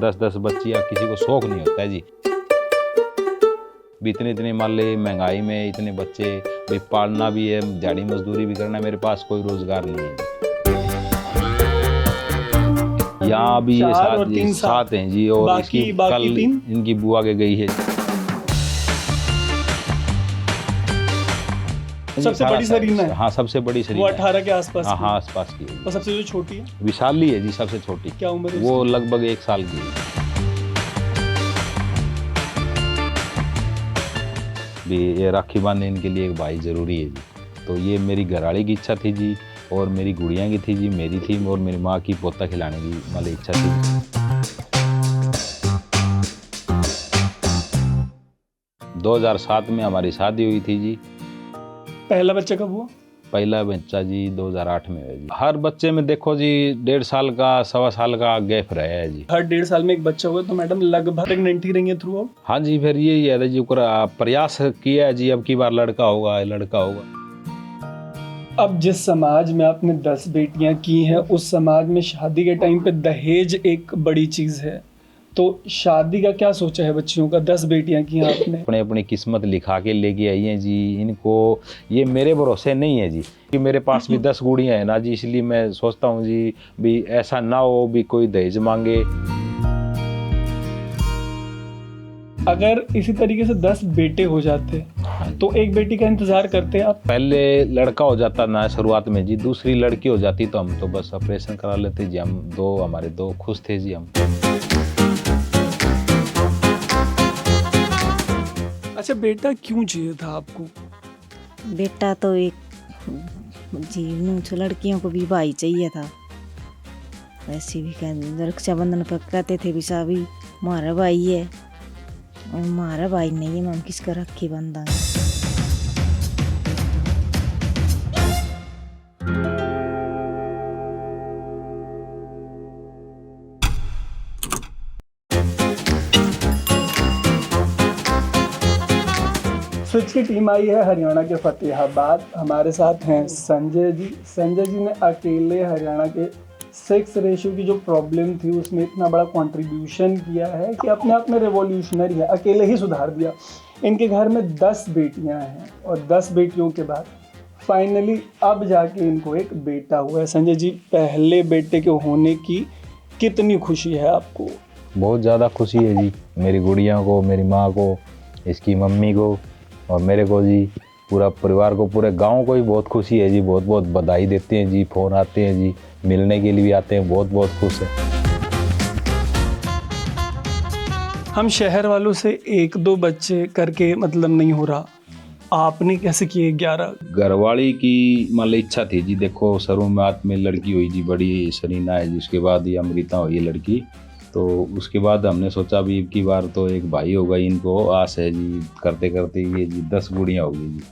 10-10 बच्चियाँ किसी को शौक नहीं होता है जी। भी इतने मान ले महंगाई में इतने बच्चे भी पालना भी है, दिहाड़ी मजदूरी भी करना है, मेरे पास कोई रोजगार नहीं है। यहाँ अभी ये सात हैं जी, और बाकी कल इनकी बुआ के गई है। सबसे बड़ी सरीना है? हाँ, सबसे बड़ी सरीना। वो 18 के आसपास? हाँ, आसपास की है। और सबसे जो छोटी है? विशाली है जी, सबसे छोटी। क्या उम्र है? वो लगभग 1 साल की है। भी ये राखी बांधने इनके लिए एक भाई जरूरी है जी। तो ये मेरी घरवाली की इच्छा थी जी, और मेरी गुड़िया की थी जी, मेरी थी, और मेरी माँ की पोता खिलाने की मतलब इच्छा थी। 2007 में हमारी शादी हुई थी जी। पहला बच्चा कब हुआ? पहला बच्चा जी 2008 में है जी। हर बच्चे में देखो जी 1.5 साल का 1.25 साल का गैप रहा है जी। हर 1.5 साल में एक बच्चा हुआ, तो मैडम लगभग प्रेग्नेंट ही रही है थ्रू आउट? हाँ जी, फिर यही है जी, प्रयास किया है जी, अब की बार लड़का होगा। अब जिस समाज में आपने 10 बेटियां की हैं, उस समाज में शादी के टाइम पे दहेज एक बड़ी चीज है, तो शादी का क्या सोचा है बच्चियों का? 10 बेटियां की हैं आपने, अपनी किस्मत लिखा के लेके आई हैं जी। इनको ये मेरे भरोसे नहीं है जी, कि मेरे पास भी 10 गुड़ियाँ हैं ना जी, इसलिए मैं सोचता हूँ जी भी ऐसा ना हो भी कोई दहेज मांगे। अगर इसी तरीके से 10 बेटे हो जाते तो एक बेटी का इंतजार करते आप? पहले लड़का हो जाता ना शुरुआत में जी, दूसरी लड़की हो जाती तो हम तो बस ऑपरेशन करा लेते जी। हमारे दो खुश थे जी हम। अच्छा, बेटा क्यों चाहिए था आपको? बेटा तो एक जी, लड़कियों को भी भाई चाहिए था। वैसे भी रक्षाबंधन पर कहते थे भी साहब हमारा भाई है, और हमारा भाई नहीं है, हम किसका राखी बंधाएंगे। स्विच की टीम आई है हरियाणा के फतेहाबाद। हमारे साथ हैं संजय जी। संजय जी ने अकेले हरियाणा के सेक्स रेशियो की जो प्रॉब्लम थी उसमें इतना बड़ा कंट्रीब्यूशन किया है कि अपने आप में रेवोल्यूशनरी है, अकेले ही सुधार दिया। इनके घर में 10 बेटियां हैं, और 10 बेटियों के बाद फाइनली अब जाके इनको एक बेटा हुआ है। संजय जी, पहले बेटे के होने की कितनी खुशी है आपको? बहुत ज़्यादा खुशी है जी, मेरी गुड़िया को, मेरी माँ को, इसकी मम्मी को, और मेरे को जी, पूरा परिवार को, पूरे गांव को ही बहुत खुशी है जी। बहुत बहुत बधाई देते हैं जी, फ़ोन आते हैं जी, मिलने के लिए भी आते हैं, बहुत बहुत खुश है। हम शहर वालों से 1-2 बच्चे करके मतलब नहीं हो रहा, आपने कैसे किए 11? घरवाली की मान इच्छा थी जी। देखो शुरुआत में लड़की हुई जी, बड़ी सरीना है जी, उसके बाद ये अमृता हुई है लड़की। तो उसके बाद हमने सोचा भी की बार तो एक भाई होगा, इनको आस है जी। करते करते ये जी 10 गुड़ियाँ हो गई जी।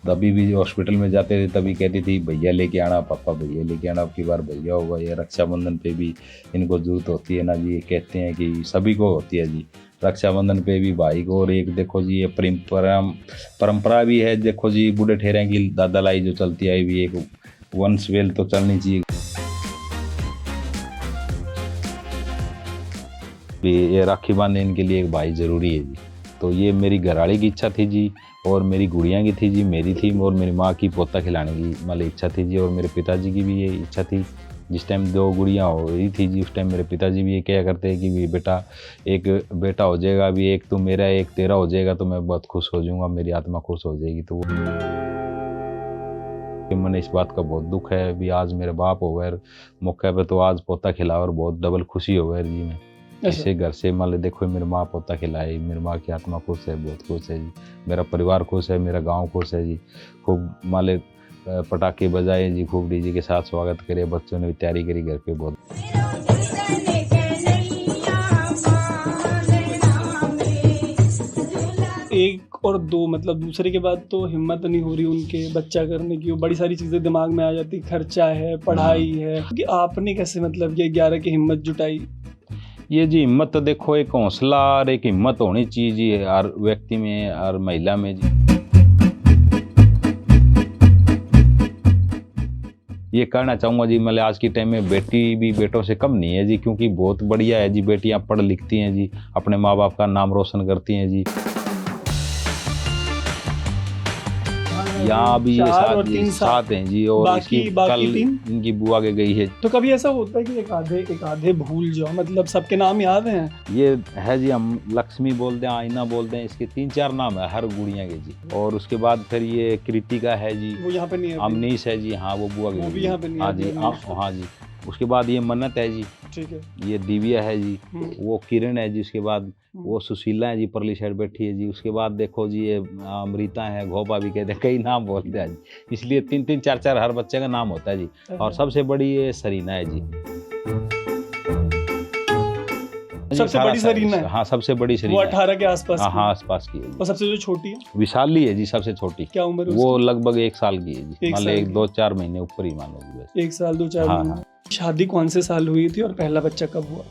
तभी भी हॉस्पिटल में जाते थे तभी कहती थी भैया लेके आना, पापा भैया लेके आना। अब की बार भैया होगा। ये रक्षाबंधन पे भी इनको जरूरत होती है ना जी। ये कहते हैं कि सभी को होती है जी, रक्षाबंधन पे भी भाई को। और एक देखो जी, ये परंपरा भी है। देखो जी, बूढ़े ठहरे की दादा लाई जो चलती आई भी, एक वंशवेल तो चलनी चाहिए। ये राखी बांधने इनके लिए एक भाई जरूरी है जी। तो ये मेरी घरवाली की इच्छा थी जी, और मेरी गुड़िया की थी जी, मेरी थी, और मेरी माँ की पोता खिलाने की मतलब इच्छा थी जी। और मेरे पिताजी की भी ये इच्छा थी। जिस टाइम 2 गुड़ियाँ हो रही थी जी, उस टाइम मेरे पिताजी भी ये क्या करते हैं कि बेटा एक बेटा हो जाएगा, अभी एक तो मेरा एक तेरा हो जाएगा तो मैं बहुत खुश हो जाऊँगा, मेरी आत्मा खुश हो जाएगी। तो मैंने इस बात का बहुत दुख है भी, आज मेरे बाप हो गए मौके पे, तो आज पोता खिला और बहुत डबल खुशी हो गए जी। मैं इसे घर से मान ले, देखो मेरी माँ पोता खिलाई, मेरी माँ की आत्मा खुश है, बहुत खुश है जी। मेरा परिवार खुश है, मेरा गांव खुश है जी। खूब मान ले पटाखे बजाए जी, खूब डीजे के साथ स्वागत करे, बच्चों ने भी तैयारी करी घर पे बहुत। एक और 2 मतलब दूसरे के बाद तो हिम्मत नहीं हो रही उनके बच्चा करने की। बड़ी सारी चीज़ें दिमाग में आ जाती, खर्चा है, पढ़ाई है, कि आपने कैसे मतलब ये 11 की हिम्मत जुटाई? ये जी हिम्मत तो देखो, एक हौसला और एक हिम्मत होनी चाहिए जी हर व्यक्ति में, हर महिला में जी। ये कहना चाहूँगा जी, मतलब आज के टाइम में बेटी भी बेटों से कम नहीं है जी, क्योंकि बहुत बढ़िया है जी, बेटियाँ पढ़ लिखती हैं जी, अपने माँ बाप का नाम रोशन करती हैं जी। यहाँ भी ये 4 और 3 साथ हैं जी, और इसकी बाकी कल 3 इनकी बुआ के गई है। तो कभी ऐसा होता है कि एक आधे भूल जाओ, मतलब सबके नाम याद हैं? ये है जी, हम लक्ष्मी बोलते हैं, आईना बोलते हैं, इसके 3-4 नाम है हर गुड़िया के जी। और उसके बाद फिर ये कृतिका है जी, वो यहाँ पे नहीं है अभी। अमनीश है जी, हाँ वो बुआ के वो गई भी है। यहाँ पे नहीं है हाँ अभी, जी, अमनीश। हाँ जी। उसके बाद ये मन्नत है जी, ठीक है। ये दिव्या है जी, वो किरण है जी, उसके बाद वो सुशीला है जी, परली साइड बैठी है जी। उसके बाद देखो जी ये अमृता है, घोपा भी कहते हैं, कई नाम बोलते हैं जी, इसलिए 3-3 4-4 हर बच्चे का नाम होता है जी। और सबसे बड़ी ये सरीना है जी। सबसे बड़ी सरीना है? हाँ, सबसे बड़ी वो सरीना है। 18 के आसपास की हाँ, है। आसपास की है जी। और सबसे जो छोटी है? विशाली है जी, सबसे छोटी। क्या उम्र है वो उसकी? लगभग 1 साल की है जी, एक मान साल लो की। 2-4 महीने ऊपर ही मान लो बस। 1 साल 2-4 हाँ, महीने। शादी कौन से साल हुई थी और पहला बच्चा कब हुआ?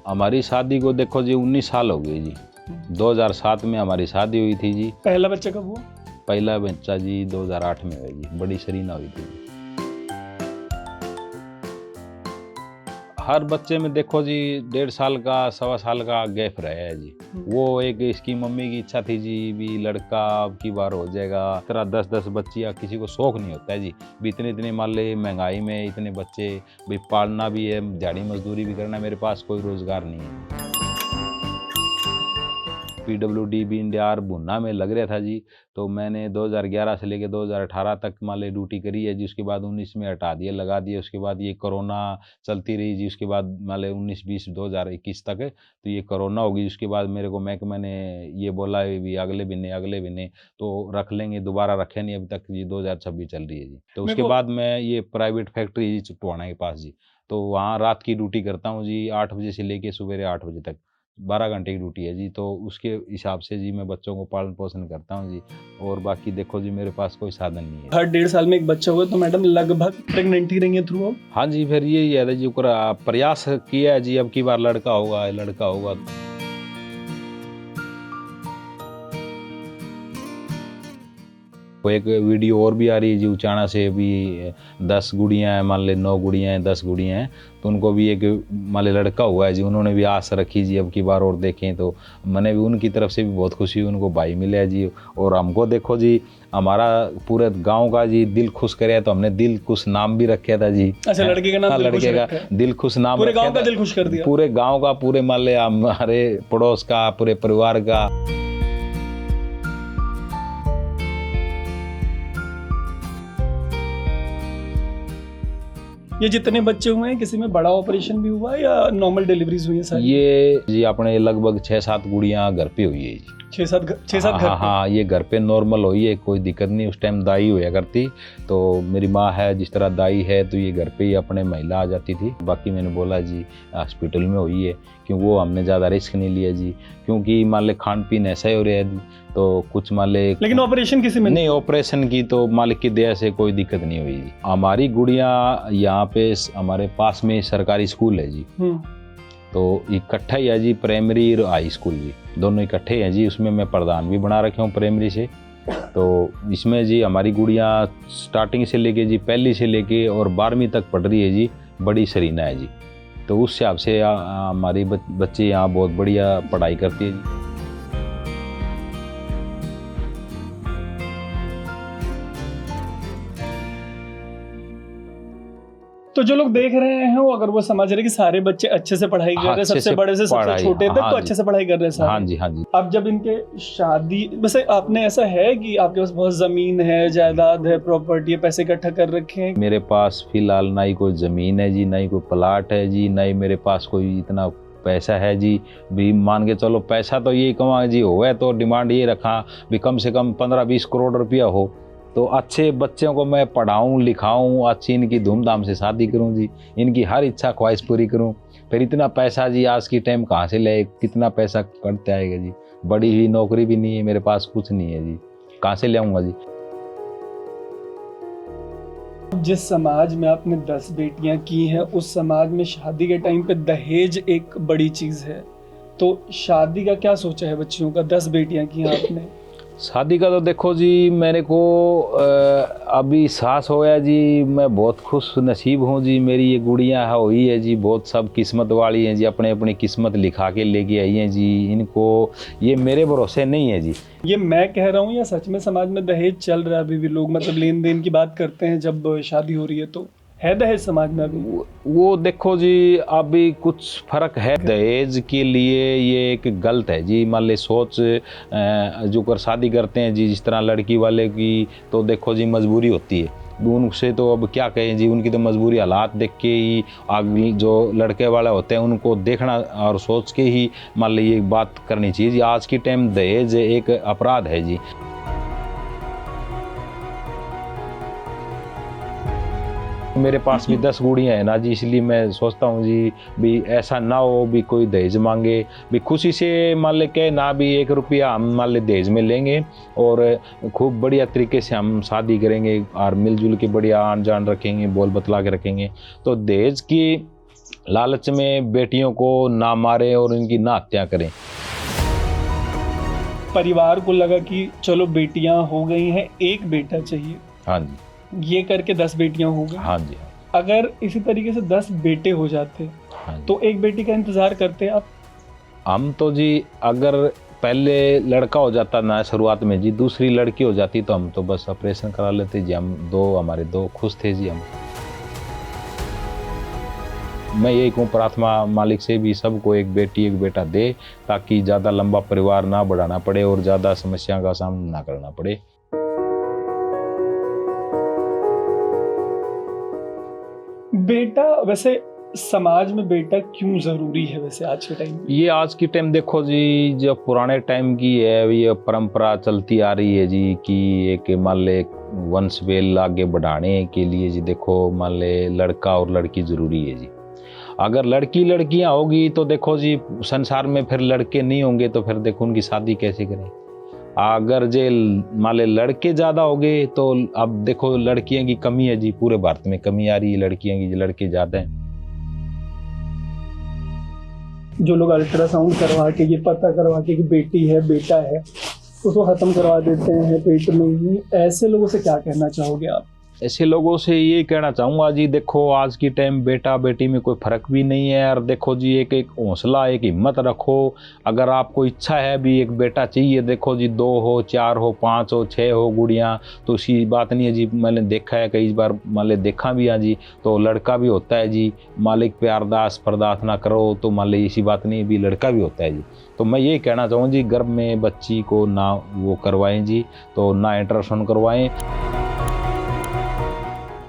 हमारी शादी को देखो जी 19 साल हो गए जी। 2007 में हमारी शादी हुई थी जी। पहला बच्चा कब हुआ? पहला बच्चा जी 2008 में हुआ जी, बड़ी सरीना हुई थी जी। हर बच्चे में देखो जी 1.5 साल का 1.25 साल का गैप रहा है जी। वो एक इसकी मम्मी की इच्छा थी जी, भी लड़का अब की बार हो जाएगा, तरह 10-10 बच्चियाँ, किसी को शौक नहीं होता है जी, भी इतने मान ले महंगाई में इतने बच्चे भी पालना भी है, दिहाड़ी मजदूरी भी करना, मेरे पास कोई रोजगार नहीं है। PWD भी इंडिया भुन्ना में लग रहा था जी, तो मैंने 2011 से लेकर 2018 तक मान ली ड्यूटी करी है जी। उसके बाद 19 में हटा दिया, लगा दिया। उसके बाद ये कोरोना चलती रही जी, उसके बाद मान ली 19, 20, 2021 तक तो ये कोरोना होगी। उसके बाद मेरे को महकमे ने ये बोला भी अगले महीने तो रख लेंगे, दोबारा रखे नहीं अभी तक जी, 2026 चल रही है जी। तो उसके बाद मैं ये प्राइवेट फैक्ट्री जी टोहाना के पास जी, तो वहाँ रात की ड्यूटी करता हूँ जी, 8 बजे से लेके सुबह 8 बजे तक, 12 घंटे की ड्यूटी है जी। तो उसके हिसाब से जी मैं बच्चों को पालन पोषण करता हूँ जी, और बाकी देखो जी मेरे पास कोई साधन नहीं है। हर 1.5 साल में एक बच्चा हुआ, तो मैडम लगभग प्रेग्नेंट ही रही है थ्रू आउट? हाँ जी, फिर यही है जी, प्रयास किया है जी, अब की बार लड़का होगा। एक वीडियो और भी आ रही है जी, उचाना से भी 10 गुड़ियाँ हैं, मान ले 9 गुड़ियाँ हैं, 10 गुड़ियाँ हैं, तो उनको भी एक मान ले लड़का हुआ है जी। उन्होंने भी आस रखी जी, अब की बार और देखें, तो मैंने भी उनकी तरफ से भी बहुत खुशी हुई, उनको भाई मिले है जी। और हमको देखो जी, हमारा पूरे गांव का जी दिल खुश करे, तो हमने दिल खुश नाम भी रखा था जी। अच्छा, लड़के का नाम हाँ, लड़के का दिल खुश नाम, पूरे गांव का दिल खुश कर दिया? पूरे गाँव का, पूरे मान ले हमारे पड़ोस का, पूरे परिवार का। ये जितने बच्चे हुए हैं, किसी में बड़ा ऑपरेशन भी हुआ है या नॉर्मल डिलीवरीज हुई है सारी? ये जी अपने लगभग 6-7 गुड़ियाँ घर पे हुई है जी। 6-7 घर पे? हाँ, ये घर पे नॉर्मल हुई है, कोई दिक्कत नहीं। उस टाइम दाई हुआ करती, तो मेरी माँ है, जिस तरह दाई है, तो ये घर पे ही अपने महिला आ जाती थी। बाकी मैंने बोला जी हॉस्पिटल में हुई है, क्योंकि वो हमने ज़्यादा रिस्क नहीं लिया जी, क्योंकि मान ले खान पीन ऐसा ही हो रहा है जी, तो कुछ मान ले। लेकिन ऑपरेशन किसी में नहीं, ऑपरेशन की तो मालिक की दया से कोई दिक्कत नहीं हुई जी। हमारी गुड़िया यहाँ पे हमारे पास में सरकारी स्कूल है जी, तो इकट्ठा ही है जी, प्राइमरी और हाई स्कूल जी, दोनों इकट्ठे हैं जी। उसमें मैं प्रधान भी बना रखे हूँ प्राइमरी से। तो इसमें जी हमारी गुड़िया स्टार्टिंग से लेके जी, पहली से लेके और 12वीं तक पढ़ रही है जी, बड़ी सरीना है जी। तो उस हिसाब से हमारी बच्चे यहाँ बहुत बढ़िया पढ़ाई करती है जी। तो जो लोग देख रहे हैं, वो अगर वो समझ रहे कि सारे बच्चे अच्छे से पढ़ाई कर रहे हैं, सबसे बड़े से सबसे छोटे तक, तो अच्छे से पढ़ाई कर रहे हैं सारे। हाँ जी, हाँ जी। अब जब इनके शादी, वैसे आपने ऐसा है कि आपके पास बहुत जमीन है, जायदाद है, प्रॉपर्टी है, पैसे इकट्ठा कर रखे हैं? मेरे पास फिलहाल ना ही कोई जमीन है जी, ना ही कोई प्लाट है जी, ना ही मेरे पास कोई इतना पैसा है जी। भी मान के चलो, पैसा तो यही कमा जी, हो तो डिमांड ये रखा भी कम से कम 15-20 करोड़ रुपया हो, तो अच्छे बच्चों को मैं पढ़ाऊँ लिखाऊँ, अच्छी इनकी धूमधाम से शादी करूँ जी, इनकी हर इच्छा ख्वाहिश पूरी करूँ। फिर इतना पैसा जी आज की टाइम कहाँ से ले, कितना पैसा करते आएगा जी? बड़ी हुई नौकरी भी नहीं है मेरे पास, कुछ नहीं है जी, कहाँ से ले आऊँगा जी? जिस समाज में आपने 10 बेटियां की हैं, उस समाज में शादी के टाइम पे दहेज एक बड़ी चीज़ है, तो शादी का क्या सोचा है बच्चियों का? 10 बेटियां की हैं आपने। शादी का तो देखो जी मेरे को अभी सास होया जी, मैं बहुत खुश नसीब हूँ जी। मेरी ये गुड़िया हुई है जी, बहुत सब किस्मत वाली हैं जी, अपने अपनी किस्मत लिखा के लेके आई हैं जी। इनको ये मेरे भरोसे नहीं है जी। ये मैं कह रहा हूँ या सच में समाज में दहेज चल रहा है अभी भी? लोग मतलब लेन देन की बात करते हैं जब शादी हो रही है, तो है दहेज समाज में अभी? वो देखो जी अभी कुछ फर्क है। दहेज के लिए ये एक गलत है जी। मान ले सोच जो कर शादी करते हैं जी, जिस तरह लड़की वाले की, तो देखो जी मजबूरी होती है उनसे, तो अब क्या कहें जी, उनकी तो मजबूरी हालात देख के ही आगे जो लड़के वाले होते हैं उनको देखना और सोच के ही मान ली ये बात करनी चाहिए जी। आज की टाइम दहेज एक अपराध है जी। मेरे पास भी 10 गुड़ियाँ हैं ना जी, इसलिए मैं सोचता हूँ जी भी ऐसा ना हो भी कोई दहेज मांगे, भी खुशी से मान ले के ना भी 1 रुपया हम मान ले दहेज में लेंगे और खूब बढ़िया तरीके से हम शादी करेंगे और मिलजुल के बढ़िया आन जान रखेंगे, बोल बतला के रखेंगे। तो दहेज की लालच में बेटियों को ना मारें और इनकी ना हत्या करें। परिवार को लगा कि चलो बेटियां हो गई हैं, एक बेटा चाहिए, हाँ जी, ये करके 10 बेटियां हो गई। हाँ जी। अगर इसी तरीके से 10 बेटे हो जाते हाँ तो एक बेटी का इंतजार करते आप? हम तो जी अगर पहले लड़का हो जाता ना शुरुआत में जी, दूसरी लड़की हो जाती तो हम तो बस ऑपरेशन करा लेते जी। हमारे दो खुश थे जी हम। मैं यही कहूँ प्रार्थना मालिक से भी सबको एक बेटी एक बेटा दे, ताकि ज़्यादा लंबा परिवार ना बढ़ाना पड़े और ज़्यादा समस्या का सामना ना करना पड़े। बेटा वैसे समाज में बेटा क्यों जरूरी है वैसे आज के टाइम में? ये आज की टाइम देखो जी, जो पुराने टाइम की है ये परंपरा चलती आ रही है जी कि एक मान ले वंश वेल आगे बढ़ाने के लिए जी, देखो मान ले लड़का और लड़की जरूरी है जी। अगर लड़कियां होगी तो देखो जी संसार में फिर लड़के नहीं होंगे, तो फिर देखो उनकी शादी कैसे करें। अगर जे मान ले लड़के ज़्यादा हो गए तो अब देखो लड़कियों की कमी है जी, पूरे भारत में कमी आ रही है लड़कियों की, लड़के ज़्यादा हैं। जो लोग अल्ट्रासाउंड करवा के ये पता करवा के कि बेटी है बेटा है उसको खत्म करवा देते हैं पेट में ही, ऐसे लोगों से क्या कहना चाहोगे आप? ऐसे लोगों से ये कहना चाहूँगा जी, देखो आज की टाइम बेटा बेटी में कोई फ़र्क भी नहीं है। और देखो जी एक हौसला एक हिम्मत रखो। अगर आपको इच्छा है भी एक बेटा चाहिए, देखो जी 2 हो 4 हो 5 हो 6 हो गुड़ियाँ, तो उसी बात नहीं है जी। मैंने देखा है कई बार, मान ले देखा भी है जी, तो लड़का भी होता है जी। मालिक पे अरदास बर्दाश्त ना करो तो मान ले इसी बात नहीं भी लड़का भी होता है जी। तो मैं यही कहना चाहूँ जी, गर्भ में बच्ची को ना वो करवाएं जी, तो ना अल्ट्रासाउंड करवाएं।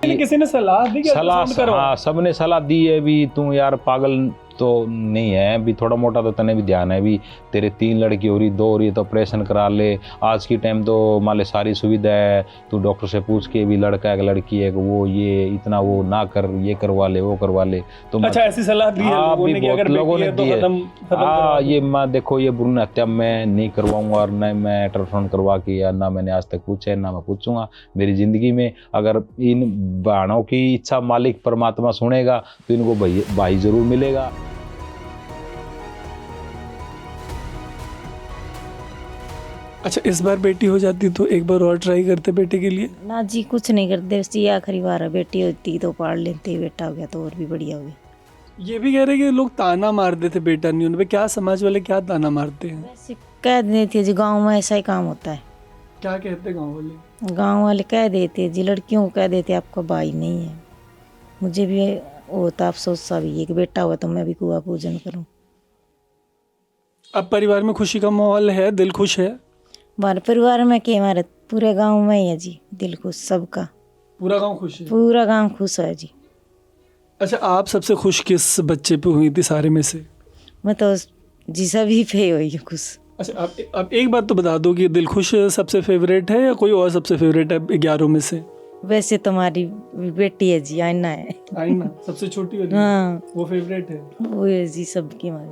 किसी ने सलाह दी कि अल्ट्रासाउंड करवा? हाँ, सबने सलाह दी है भी, तू यार पागल तो नहीं है भी, थोड़ा मोटा तो तने भी ध्यान है भी, तेरे 3 लड़की हो रही 2 हो रही तो ऑपरेशन करा ले। आज की टाइम तो मान ले सारी सुविधा है, तू डॉक्टर से पूछ के भी लड़का है कि लड़की है कि वो ये इतना वो ना कर, ये करवा ले वो करवा ले। तो अच्छा ऐसी सलाह दी है लोगों ने कि अगर बेटी है तो खत्म हाँ, ये मैं देखो ये भ्रूण हत्या मैं नहीं करवाऊंगा और न मैं अल्ट्रासाउंड करवा के, या ना मैंने आज तक पूछा है ना मैं पूछूंगा मेरी ज़िंदगी में। अगर इन बहनों की इच्छा मालिक परमात्मा सुनेगा तो इनको भाई ज़रूर मिलेगा। अच्छा इस बार बेटी हो जाती तो एक बार और ट्राई करते बेटे के लिए? ना जी कुछ नहीं करते, बस ये आखिरी बार है, बेटी होती तो पाड़ लेते, बेटा हो गया तो और भी बढ़िया हो गया। ये भी कह रहे कि लोग ताना मारते थे बेटा नहीं होने पे, क्या समाज वाले क्या ताना मारते हैं? वैसे कह देते जी गांव में ऐसा ही काम होता है। क्या कहते गांव वाले? गांव वाले कह देते जी, लड़कियों को कह देते आपका भाई नहीं है। मुझे भी होता अफसोस सा भी, एक बेटा हुआ तो मैं भी कुआं पूजन करूं। अब परिवार में खुशी का माहौल है, दिल खुश है? हमारे परिवार में क्या, हमारे पूरे गांव में ही है जी दिल खुश सबका। पूरा गांव खुश है? पूरा गांव खुश है जी। अच्छा आप सबसे खुश किस बच्चे पे हुई थी सारे में से? मैं तो जी सभी पे हुई हूँ खुश। अच्छा आप एक बात तो बता दो कि दिल खुश सबसे फेवरेट है या कोई और सबसे फेवरेट है 11 में से? वैसे तुम्हारी बेटी है जी, आईना है। आईना सबसे छोटी वाली? हाँ वो फेवरेट है? वो है जी सबकी हमारी।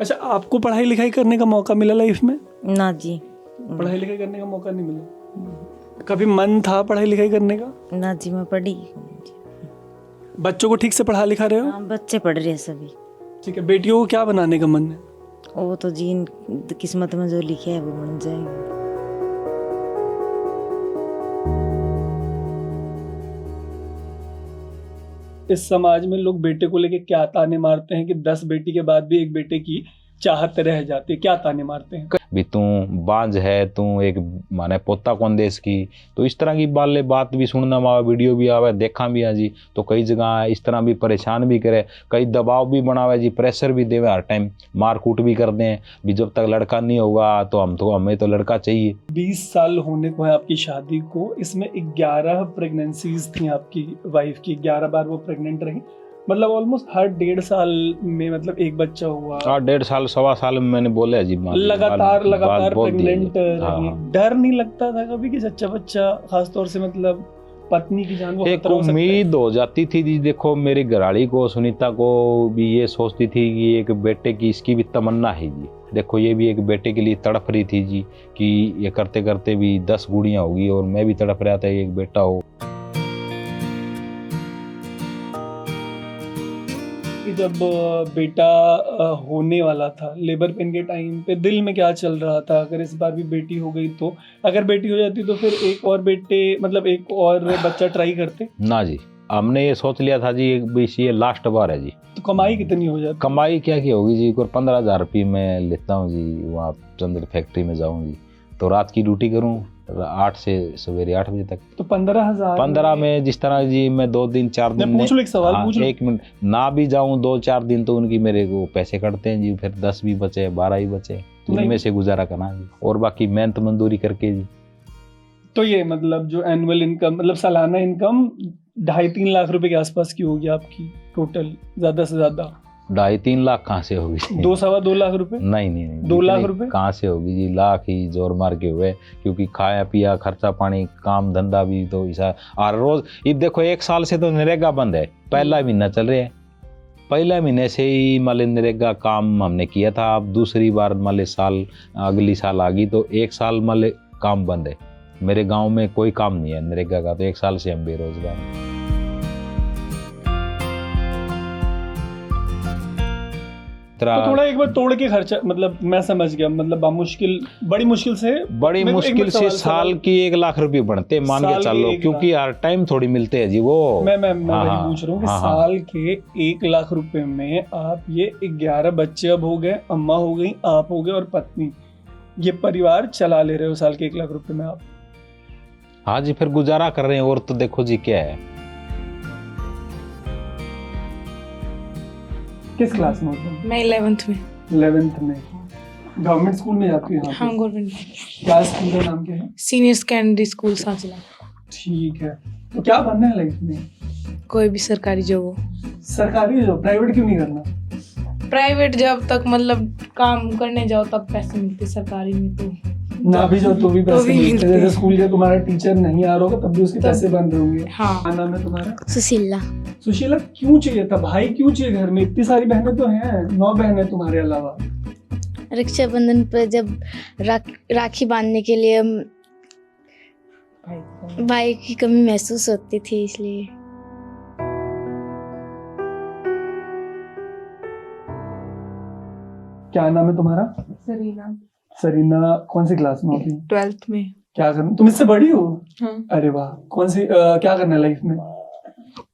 अच्छा आपको पढ़ाई लिखाई करने का मौका मिला लाइफ में? ना जी पढ़ाई लिखाई करने का मौका नहीं मिला। कभी मन था पढ़ाई लिखाई करने का? ना जी मैं पढ़ी। बच्चों को ठीक से पढ़ा लिखा रहे हो? हाँ बच्चे पढ़ रहे हैं सभी। ठीक है, बेटियों को क्या बनाने का मन है? वो तो जी किस्मत में जो लिखे है वो बन जाएगी। इस समाज में लोग बेटे को लेके क्या ताने मारते हैं कि 10 बेटी के बाद भी एक बेटे की चाहत रह जाती है, क्या ताने मारते हैं? भी तू बांझ है, तू एक माने पोता कौन देश की, तो इस तरह की बात भी सुनना आवे, वीडियो भी आवे, देखा भी है जी। तो कई जगह इस तरह भी परेशान भी करे, कई दबाव भी बनावे जी, प्रेशर भी देवे, हर टाइम मार कूट भी कर दें भी, जब तक लड़का नहीं होगा तो हमें तो लड़का चाहिए। 20 साल होने को है आपकी शादी को, इसमें 11 प्रेगनेंसीज थी आपकी वाइफ की, 11 बार वो प्रेग्नेंट रही, मतलब ऑलमोस्ट हर 1.5 साल में मतलब एक बच्चा हुआ। 1.5 साल 1.25 साल में मैंने बोले जी, लगातार प्रेग्नेंट रही। हाँ। डर नहीं लगता था कभी कि सच्चा बच्चा, खासतौर से मतलब पत्नी की जान को एक उम्मीद हो जाती थी जी। देखो मेरी घरवाली को, सुनीता को भी ये सोचती थी कि एक बेटे की इसकी भी तमन्ना है जी। देखो ये भी एक बेटे के लिए तड़प रही थी जी कि ये करते करते भी 10 गुड़ियाँ होगी, और मैं भी तड़प रहा था एक बेटा हो। जब बेटा होने वाला था, लेबर पेन के टाइम पे दिल में क्या चल रहा था? अगर इस बार भी बेटी हो गई तो, अगर बेटी हो जाती तो फिर एक और बेटे मतलब एक और बच्चा ट्राई करते ना जी? हमने ये सोच लिया था जी, ये लास्ट बार है जी। तो कमाई कितनी हो जाती? कमाई क्या की होगी जी, कोई 15,000 रुपये मैं लेता हूँ जी। वहाँ चंद्र फैक्ट्री में जाऊँ जी, तो रात की ड्यूटी करूँ 8 से सवेरे 8 बजे तक। तो 15,000 15 में जिस तरह जी मैं 2 दिन 4 दिन मैं पूछ लूं एक सवाल? पूछ लूं? 1 मिनट ना भी जाऊं 2-4 दिन तो उनकी मेरे को पैसे कटते हैं जी, फिर 10 भी बचे 12 ही बचे, तो उनमें से गुजारा करना जी, और बाकी मेहनत मजदूरी करके जी। तो ये मतलब जो एनुअल इनकम मतलब सालाना इनकम 2.5-3 लाख रुपए के आसपास की होगी आपकी टोटल, ज्यादा से ज्यादा? 2.5-3 लाख कहाँ से होगी? 2-2.25 लाख रुपए? नहीं 2 लाख रुपए कहाँ से होगी जी? लाख ही जोर मार के हुए, क्योंकि खाया पिया खर्चा पानी काम धंधा भी तो ऐसा। और रोज ये देखो 1 साल से तो नरेगा बंद है, पहला महीना चल रहा है, पहले महीने से ही मान ली नरेगा काम हमने किया था। अब दूसरी बार मान ली साल अगली साल आ गई तो 1 साल मान ली काम बंद है। मेरे गाँव में कोई काम नहीं है नरेगा का, तो 1 साल से हम बेरोजगार हैं। तो थोड़ा एक बार तोड़ के खर्चा, मतलब मैं समझ गया, मतलब बड़ी मुश्किल से साल की 1 लाख रुपए बनते मान के चलो, क्योंकि हर टाइम थोड़ी मिलते हैं जी वो। मैं वही पूछ रहा हूँ कि साल के 1 लाख रुपए में आप ये 11 बच्चे अब हो गए, अम्मा हो गई, आप हो गए और पत्नी, ये परिवार चला ले रहे हो साल के 1 लाख रुपए में आप? हाँ जी, फिर गुजारा कर रहे हैं। और तो देखो जी क्या है। किस क्लास में होते हैं? मैं 11th में। 11th में गवर्नमेंट स्कूल में जाती है? हाँ गवर्नमेंट। क्या स्कूल का नाम क्या है? Senior secondary school Sanchla. ठीक है, तो क्या बनना है लाइफ में? कोई भी सरकारी जॉब हो। सरकारी जॉब? प्राइवेट क्यों नहीं करना? प्राइवेट जब तक मतलब काम करने जाओ तब पैसे मिलते, सरकारी में तो ना भी जाओ तो भी पैसे मिलते। जैसे स्कूल का तुम्हारा टीचर नहीं आ रहा होगा तब भी उसके पैसे बन रहे होंगे। हाँ। क्या नाम है तुम्हारा? सुशीला। सुशीला, क्यों चाहिए था भाई? क्यों चाहिए? घर में इतनी सारी बहनें तो हैं, 9 बहनें तुम्हारे अलावा। रक्षाबंधन पर जब राखी बांधने के लिए भाई की कमी महसूस होती थी, इसलिए। क्या नाम है तुम्हारा? सरीना। सरीना कौन सी क्लास में होती है? 12th में। क्या करना? तुम इससे बड़ी हो? हाँ। अरे वाह, कौन सी क्या करना है लाइफ में?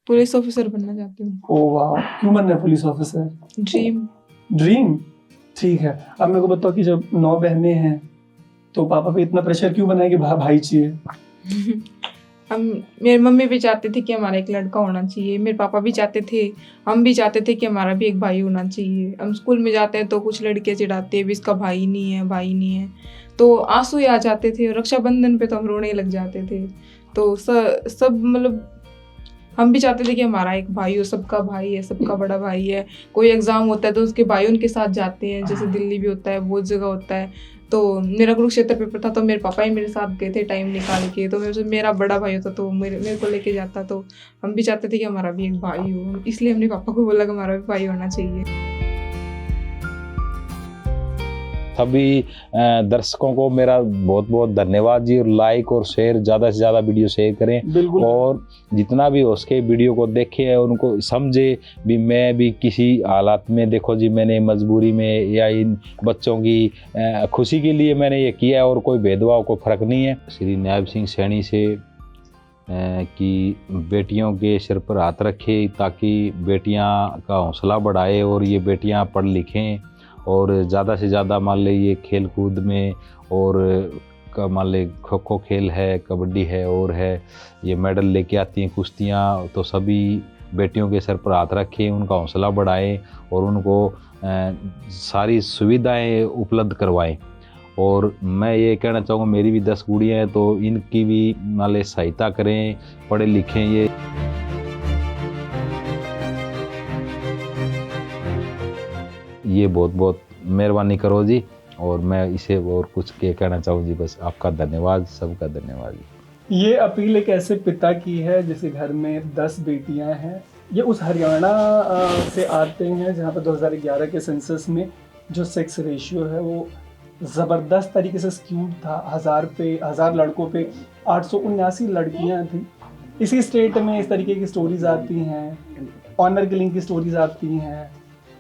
पुलिस ऑफिसर बनना चाहती हूँ। ओ वाह, क्यों बनना है पुलिस ऑफिसर? ड्रीम। ठीक है, अब मेरे को बताओ कि जब 9 बहनें हैं तो पापा पे इतना प्रेशर क्यों बनाया कि भाई चाहिए? हम, मेरी मम्मी भी चाहते थे कि हमारा एक लड़का होना चाहिए, मेरे पापा भी चाहते थे, हम भी चाहते थे कि हमारा भी एक भाई होना चाहिए। हम स्कूल में जाते हैं तो कुछ लड़के चिढ़ाते हैं भी इसका भाई नहीं है, तो आंसू ही आ जाते थे। रक्षाबंधन पे तो हम रोने लग जाते थे। तो सब मतलब हम भी चाहते थे कि हमारा एक भाई हो, सबका भाई है, सबका बड़ा भाई है। कोई एग्जाम होता है तो उसके भाई उनके साथ जाते हैं, जैसे दिल्ली भी होता है, बहुत जगह होता है। तो मेरा कुरुक्षेत्र पेपर था तो मेरे पापा ही मेरे साथ गए थे टाइम निकाल के। तो मेरा बड़ा भाई होता तो मेरे को लेके जाता। तो हम भी चाहते थे कि हमारा भी एक भाई हो, इसलिए हमने पापा को बोला कि हमारा भी भाई होना चाहिए। सभी दर्शकों को मेरा बहुत बहुत धन्यवाद जी, और लाइक और शेयर, ज़्यादा से ज़्यादा वीडियो शेयर करें। बिल्कुल। और जितना भी हो सके वीडियो को देखे, उनको समझे भी। मैं भी किसी हालात में, देखो जी मैंने मजबूरी में या इन बच्चों की खुशी के लिए मैंने ये किया है, और कोई भेदभाव को फर्क नहीं है। श्री नायब सिंह सैनी से कि बेटियों के सिर पर हाथ रखे ताकि बेटियां का हौसला बढ़ाए और ये बेटियां पढ़ लिखें और ज़्यादा से ज़्यादा मान लें ये खेल कूद में और मान लें खो खो खेल है, कबड्डी है और है, ये मेडल लेके आती हैं कुश्तियाँ, तो सभी बेटियों के सर पर हाथ रखें, उनका हौसला बढ़ाएं और उनको सारी सुविधाएं उपलब्ध करवाएं। और मैं ये कहना चाहूँगा, मेरी भी 10 गुड़ियाँ हैं तो इनकी भी मान लें सहायता करें, पढ़े लिखें। ये बहुत बहुत मेहरबानी करो जी। और मैं इसे और कुछ के कहना चाहूँ जी, बस आपका धन्यवाद, सबका धन्यवाद जी। ये अपील एक ऐसे पिता की है जिसके घर में 10 बेटियां हैं। ये उस हरियाणा से आते हैं जहाँ पर 2011 के सेंसस में जो सेक्स रेशियो है वो ज़बरदस्त तरीके से स्क्यूड था। 1000 लड़कों पे 879 लड़कियां थी। इसी स्टेट में इस तरीके की स्टोरीज आती हैं, ऑनर किलिंग की स्टोरीज आती हैं,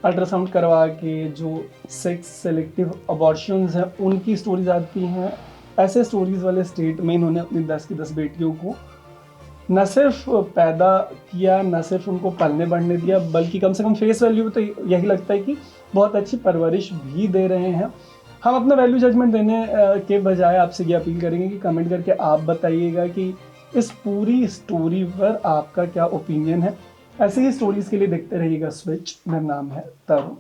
अल्ट्रासाउंड करवा के जो सेक्स सेलेक्टिव अबॉर्शंस हैं उनकी स्टोरीज आती हैं। ऐसे स्टोरीज वाले स्टेट में इन्होंने अपनी 10 की 10 बेटियों को न सिर्फ पैदा किया, न सिर्फ उनको पलने बढ़ने दिया, बल्कि कम से कम फेस वैल्यू तो यही लगता है कि बहुत अच्छी परवरिश भी दे रहे हैं। हम अपना वैल्यू जजमेंट देने के बजाय आपसे ये अपील करेंगे कि कमेंट करके आप बताइएगा कि इस पूरी स्टोरी पर आपका क्या ओपिनियन है। ऐसे ही स्टोरीज के लिए देखते रहिएगा स्विच। मेरा नाम है तरुण।